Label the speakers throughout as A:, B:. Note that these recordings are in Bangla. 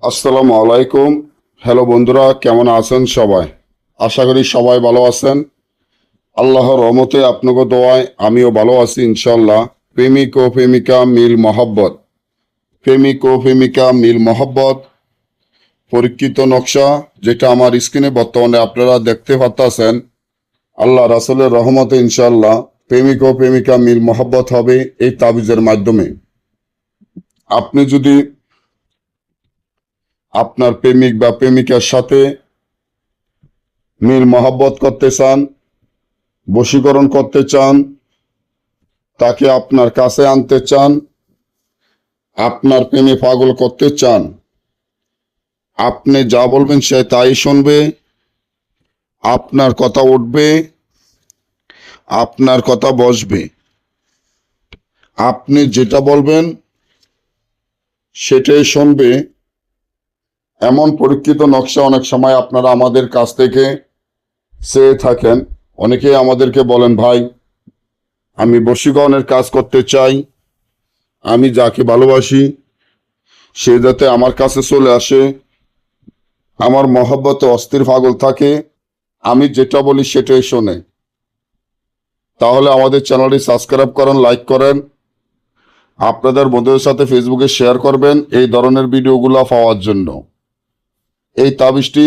A: আসসালামু আলাইকুম। হ্যালো বন্ধুরা, কেমন আছেন সবাই? আশা করি সবাই ভালো আছেন। আল্লাহর রহমতে আপনাকে দোয়ায় আমিও ভালো আছি ইনশাল্লাহ। প্রেমিক ও প্রেমিকা মিল মহব্বত, প্রেমিক ও প্রেমিকা মিল মহব্বত পরীক্ষিত নকশা, যেটা আমার স্ক্রিনে বর্তমানে আপনারা দেখতে পাচ্ছেন। আল্লাহ রাসূলের রহমতে ইনশাল্লাহ প্রেমিক ও প্রেমিকা মিল মহব্বত হবে এই তাবিজের মাধ্যমে। আপনি যদি আপনার প্রেমিক বা প্রেমিকার সাথে মিল মহব্বত করতে চান, বশীকরণ করতে চান, তাকে আপনার কাছে আনতে চান, আপনার প্রেমে পাগল করতে চান, আপনি যা বলবেন সে তাই শুনবে, আপনার কথা উঠবে, আপনার কথা বসবে। আপনি যেটা বলবেন সেটাই শুনবে। এমন পরীক্ষিত নকশা অনেক সময় আপনারা আমাদের কাছ থেকে চেয়ে থাকেন। অনেকেই আমাদেরকে বলেন, ভাই আমি বশীকরণের কাজ করতে চাই, আমি যাকে ভালোবাসি সে যাতে আমার কাছে চলে আসে, আমার মহব্বতে অস্থির পাগল থাকে, আমি যেটা বলি সেটাই শোনে। তাহলে আমাদের চ্যানেলটি সাবস্ক্রাইব করেন, লাইক করেন, আপনাদের বন্ধুদের সাথে ফেসবুকে শেয়ার করবেন এই ধরনের ভিডিওগুলো পাওয়ার জন্য। এই তাবিজটি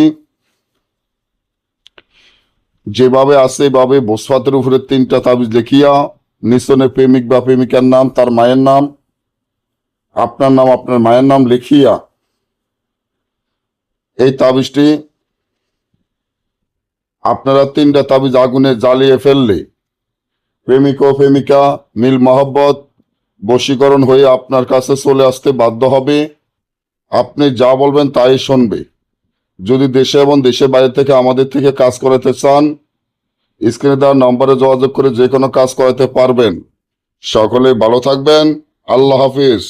A: যেভাবে আছে এভাবে বসফাতের উপরে 3টা তাবিজ লিখিয়া নিচনে প্রেমিক বা প্রেমিকার নাম, তার মায়ের নাম, আপনার নাম, আপনার মায়ের নাম লিখিয়া এই তাবিজটি আপনারা 3টা তাবিজ আগুনে জ্বালিয়ে ফেললে প্রেমিক ও প্রেমিকা মিল মহব্বত বশীকরণ হয়ে আপনার কাছে চলে আসতে বাধ্য হবে। আপনি যা বলবেন তাই শুনবে। যদি দেশে এবং দেশের বাইরে থেকে আমাদের থেকে কাজ করাতে চান, স্ক্রিনে দেওয়া নম্বরে যোগাযোগ করে যে কোনো কাজ করাতে পারবেন। সকলে ভালো থাকবেন। আল্লাহ হাফিজ।